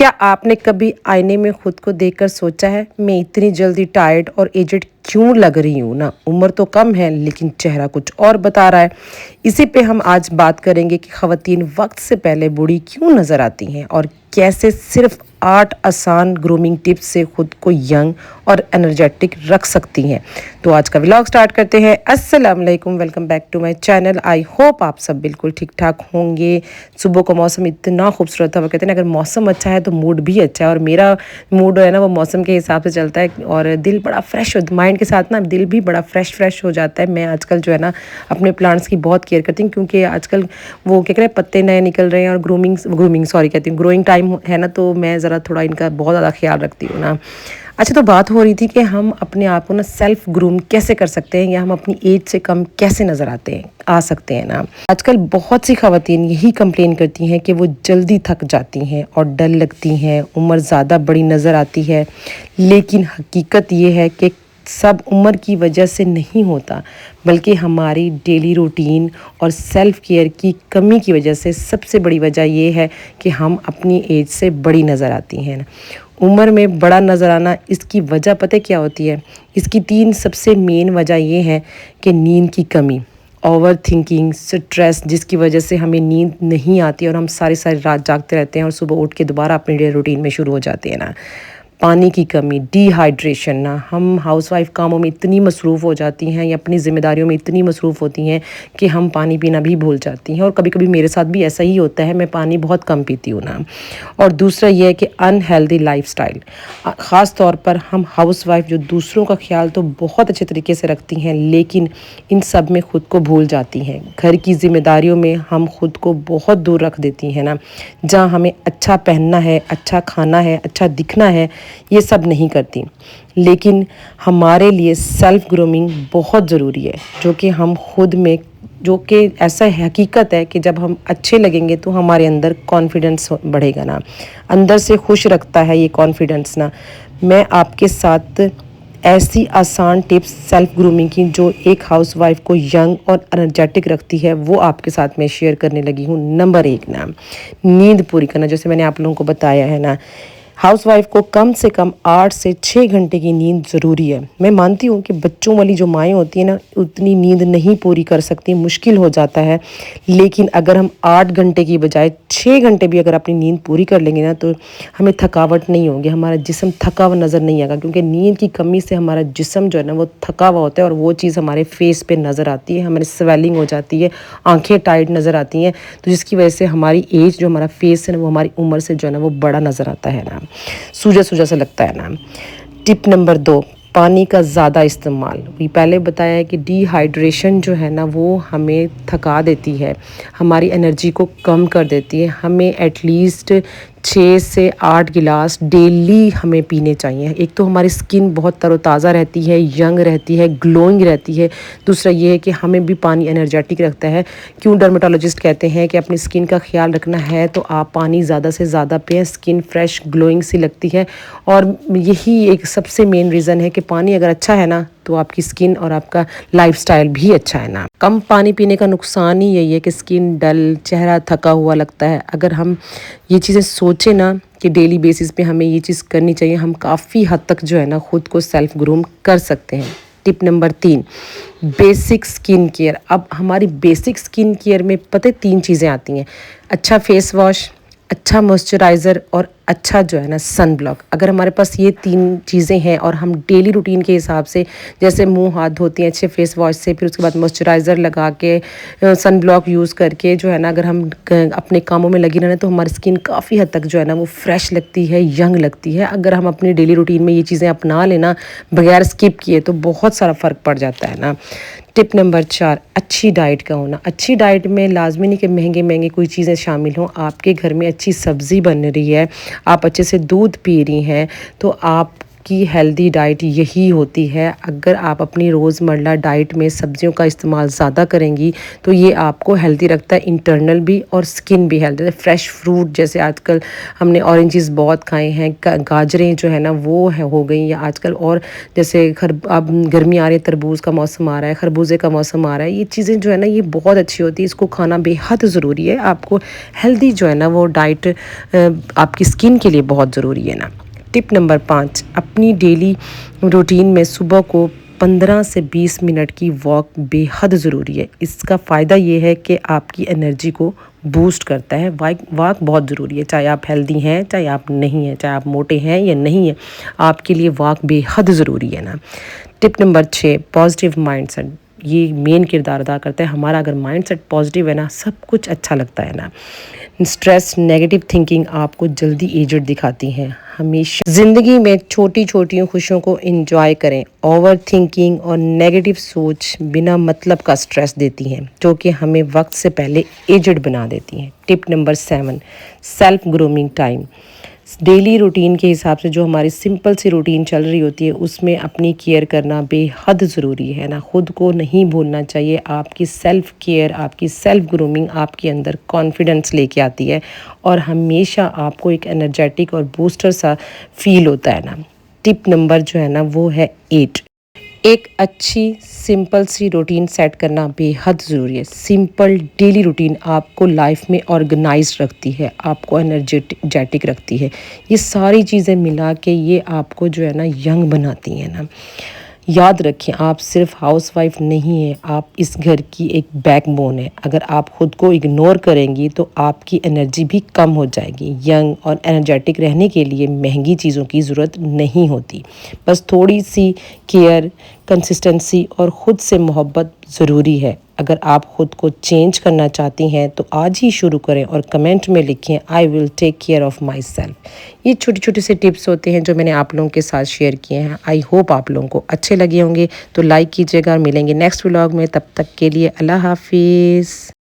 क्या आपने कभी आईने में खुद को देखकर सोचा है मैं इतनी जल्दी टायर्ड और एजड क्यों लग रही हूँ ना। उम्र तो कम है लेकिन चेहरा कुछ और बता रहा है। इसी पे हम आज बात करेंगे कि ख़वातीन वक्त से पहले बूढ़ी क्यों नज़र आती हैं और कैसे सिर्फ 8 आसान ग्रूमिंग टिप्स से खुद को यंग और एनर्जेटिक रख सकती हैं। तो आज का व्लॉग स्टार्ट करते हैं। अस्सलाम वालेकुम, welcome back to my channel. I hope आप सब बिल्कुल ठीक ठाक होंगे। सुबह का मौसम इतना खूबसूरत था, वो कहते हैं अगर मौसम अच्छा है तो मूड भी अच्छा है, और मेरा मूड है ना वो मौसम के हिसाब से चलता है और दिल बड़ा फ्रेश हो, माइंड के साथ ना दिल भी बड़ा फ्रेश हो जाता है। मैं आजकल जो है ना अपने प्लांट्स की बहुत केयर करती हूँ, क्योंकि आजकल वो क्या करें पत्ते नए निकल रहे हैं और ग्रूमिंग सॉरी कहती हूँ ग्रोइंग टाइम है ना, तो मैं ज़रा थोड़ा इनका बहुत ज़्यादा ख्याल रखती हूँ ना। अच्छा, तो बात हो रही थी कि हम अपने आप को ना सेल्फ ग्रूम कैसे कर सकते हैं, या हम अपनी एज से कम कैसे नज़र आ सकते हैं ना। आजकल बहुत सी ख़वातीन यही कंप्लेन करती हैं कि वो जल्दी थक जाती हैं और डल लगती हैं, उम्र ज़्यादा बड़ी नज़र आती है। लेकिन हकीकत ये है कि सब उम्र की वजह से नहीं होता, बल्कि हमारी डेली रूटीन और सेल्फ केयर की कमी की वजह से। सबसे बड़ी वजह ये है कि हम अपनी एज से बड़ी नज़र आती हैं। उम्र में बड़ा नज़र आना, इसकी वजह पता क्या होती है? इसकी 3 सबसे मेन वजह ये है कि नींद की कमी, ओवर थिंकिंग, स्ट्रेस, जिसकी वजह से हमें नींद नहीं आती और हम सारी रात जागते रहते हैं और सुबह उठ के दोबारा अपनी डेली रूटीन में शुरू हो जाते हैं ना। पानी की कमी, डिहाइड्रेशन ना, हम हाउसवाइफ कामों में इतनी मसरूफ़ हो जाती हैं या अपनी ज़िम्मेदारियों में इतनी मसरूफ़ होती हैं कि हम पानी पीना भी भूल जाती हैं, और कभी कभी मेरे साथ भी ऐसा ही होता है, मैं पानी बहुत कम पीती हूँ ना। और दूसरा ये है कि अनहेल्दी लाइफस्टाइल, ख़ास तौर पर हम हाउसवाइफ जो दूसरों का ख्याल तो बहुत अच्छे तरीके से रखती हैं, लेकिन इन सब में ख़ुद को भूल जाती हैं। घर की ज़िम्मेदारियों में हम ख़ुद को बहुत दूर रख देती हैं ना। जहाँ हमें अच्छा पहनना है, अच्छा खाना है, अच्छा दिखना है, ये सब नहीं करती। लेकिन हमारे लिए सेल्फ ग्रूमिंग बहुत ज़रूरी है, जो कि हम खुद में, जो कि ऐसा हकीकत है कि जब हम अच्छे लगेंगे तो हमारे अंदर कॉन्फिडेंस बढ़ेगा ना, अंदर से खुश रखता है ये कॉन्फिडेंस ना। मैं आपके साथ ऐसी आसान टिप्स सेल्फ ग्रूमिंग की जो एक हाउसवाइफ को यंग और एनर्जेटिक रखती है, वो आपके साथ मैं शेयर करने लगी हूँ। नंबर 1 ना, नींद पूरी करना। जैसे मैंने आप लोगों को बताया है ना, हाउसवाइफ को कम से कम 8 से 6 घंटे की नींद ज़रूरी है। मैं मानती हूँ कि बच्चों वाली जो माएँ होती हैं ना, उतनी नींद नहीं पूरी कर सकती, मुश्किल हो जाता है। लेकिन अगर हम 8 घंटे की बजाय 6 घंटे भी अगर अपनी नींद पूरी कर लेंगे ना, तो हमें थकावट नहीं होगी, हमारा जिस्म थका हुआ नज़र नहीं आएगा। क्योंकि नींद की कमी से हमारा जिस्म जो है ना वो थका हुआ होता है, और वो चीज़ हमारे फेस पे नज़र आती है, हमारी स्वेलिंग हो जाती है, आंखें टाइट नज़र आती हैं, तो जिसकी वजह से हमारी एज, जो हमारा फेस है ना, वो हमारी उम्र से जो है ना वो बड़ा नज़र आता है ना, सूजा सा लगता है ना। टिप नंबर 2, पानी का ज़्यादा इस्तेमाल। भी पहले बताया है कि डिहाइड्रेशन जो है ना वो हमें थका देती है, हमारी एनर्जी को कम कर देती है। हमें एटलीस्ट 6 से 8 गिलास डेली हमें पीने चाहिए। एक तो हमारी स्किन बहुत तरोताज़ा रहती है, यंग रहती है, ग्लोइंग रहती है। दूसरा ये है कि हमें भी पानी एनर्जेटिक रखता है। क्यों डर्मेटोलॉजिस्ट कहते हैं कि अपनी स्किन का ख्याल रखना है तो आप पानी ज़्यादा से ज़्यादा पिएं, स्किन फ्रेश ग्लोइंग सी लगती है। और यही एक सबसे मेन रीज़न है कि पानी अगर अच्छा है ना तो आपकी स्किन और आपका लाइफस्टाइल भी अच्छा है ना। कम पानी पीने का नुकसान ही यही है कि स्किन डल, चेहरा थका हुआ लगता है। अगर हम ये चीज़ें सोचें ना कि डेली बेसिस पे हमें ये चीज़ करनी चाहिए, हम काफ़ी हद तक जो है ना खुद को सेल्फ ग्रूम कर सकते हैं। Tip number 3, basic skin care. अब हमारी बेसिक स्किन केयर में पता 3 चीज़ें आती हैं: अच्छा फेस वॉश, अच्छा मॉइस्चराइज़र और अच्छा जो है ना सन ब्लॉक। अगर हमारे पास ये 3 चीज़ें हैं और हम डेली रूटीन के हिसाब से, जैसे मुंह हाथ धोते हैं अच्छे फेस वॉश से, फिर उसके बाद मॉइस्चराइज़र लगा के, सन ब्लॉक यूज़ करके जो है ना, अगर हम अपने कामों में लगी रहना तो हमारी स्किन काफ़ी हद तक जो है ना वो फ्रेश लगती है, यंग लगती है। अगर हम अपनी डेली रूटीन में ये चीज़ें अपना लेना बगैर स्किप किए तो बहुत सारा फ़र्क पड़ जाता है ना। टिप नंबर 4, अच्छी डाइट का होना। अच्छी डाइट में लाजमी नहीं कि महंगे कोई चीज़ें शामिल हों। आपके घर में अच्छी सब्ज़ी बन रही है, आप अच्छे से दूध पी रही हैं, तो आप کی ہیلدی ڈائٹ یہی ہوتی ہے۔ اگر آپ اپنی روزمرہ ڈائٹ میں سبزیوں کا استعمال زیادہ کریں گی تو یہ آپ کو ہیلدی رکھتا ہے، انٹرنل بھی اور سکن بھی ہیلدی ہے۔ فریش فروٹ جیسے آج کل ہم نے اورنجز بہت کھائے ہیں، گاجریں جو ہے نا وہ ہو گئی، یا آج کل اور جیسے اب گرمی آ رہی ہے، تربوز کا موسم آ رہا ہے، خربوزے کا موسم آ رہا ہے، یہ چیزیں جو ہے نا یہ بہت اچھی ہوتی ہے، اس کو کھانا بے حد ضروری ہے۔ آپ کو ہیلدی جو ہے نا وہ ڈائٹ آپ کی سکن کے لیے بہت ضروری ہے نا۔ ٹپ نمبر 5، اپنی ڈیلی روٹین میں صبح کو 15 سے 20 منٹ کی واک بے حد ضروری ہے۔ اس کا فائدہ یہ ہے کہ آپ کی انرجی کو بوسٹ کرتا ہے۔ واک بہت ضروری ہے، چاہے آپ ہیلدی ہیں چاہے آپ نہیں ہیں، چاہے آپ موٹے ہیں یا نہیں ہیں، آپ کے لیے واک بے حد ضروری ہے نا۔ ٹپ نمبر 6، پازیٹیو مائنڈ سیٹ، یہ مین کردار ادا کرتا ہے۔ ہمارا اگر مائنڈ سیٹ پازیٹیو ہے نا، سب کچھ اچھا لگتا ہے نا۔ اسٹریس، نیگیٹو تھنکنگ آپ کو جلدی ایجڈ دکھاتی ہیں۔ ہمیشہ زندگی میں چھوٹی چھوٹی خوشیوں کو انجوائے کریں۔ اوور تھنکنگ اور نیگیٹو سوچ بنا مطلب کا سٹریس دیتی ہیں، جو کہ ہمیں وقت سے پہلے ایجڈ بنا دیتی ہیں۔ Tip number 7، self grooming time, daily routine کے حساب سے جو ہماری سمپل سی روٹین چل رہی ہوتی ہے اس میں اپنی کیئر کرنا بے حد ضروری ہے نا۔ خود کو نہیں بھولنا چاہیے۔ آپ کی سیلف کیئر، آپ کی سیلف گرومنگ آپ کے اندر کانفیڈنس لے کے آتی ہے اور ہمیشہ آپ کو ایک انرجیٹک اور بوسٹر سا فیل ہوتا ہے نا۔ ٹپ نمبر جو ہے نا وہ ہے 8، ایک اچھی سمپل سی روٹین سیٹ کرنا بے حد ضروری ہے۔ سمپل ڈیلی روٹین آپ کو لائف میں آرگنائز رکھتی ہے، آپ کو انرجیٹک رکھتی ہے۔ یہ ساری چیزیں ملا کے یہ آپ کو جو ہے نا ینگ بناتی ہیں نا۔ یاد رکھیں، آپ صرف ہاؤس وائف نہیں ہیں، آپ اس گھر کی ایک بیک بون ہے۔ اگر آپ خود کو اگنور کریں گی تو آپ کی انرجی بھی کم ہو جائے گی۔ ینگ اور انرجیٹک رہنے کے لیے مہنگی چیزوں کی ضرورت نہیں ہوتی، بس تھوڑی سی کیئر، کنسسٹنسی اور خود سے محبت ضروری ہے۔ اگر آپ خود کو چینج کرنا چاہتی ہیں تو آج ہی شروع کریں اور کمنٹ میں لکھیں I will take care of myself. یہ چھوٹی چھوٹی سے ٹپس ہوتے ہیں جو میں نے آپ لوگوں کے ساتھ شیئر کیے ہیں۔ آئی ہوپ آپ لوگوں کو اچھے لگے ہوں گے، تو لائک کیجیے گا اور ملیں گے نیکسٹ ولاگ میں۔ تب تک کے لیے اللہ حافظ۔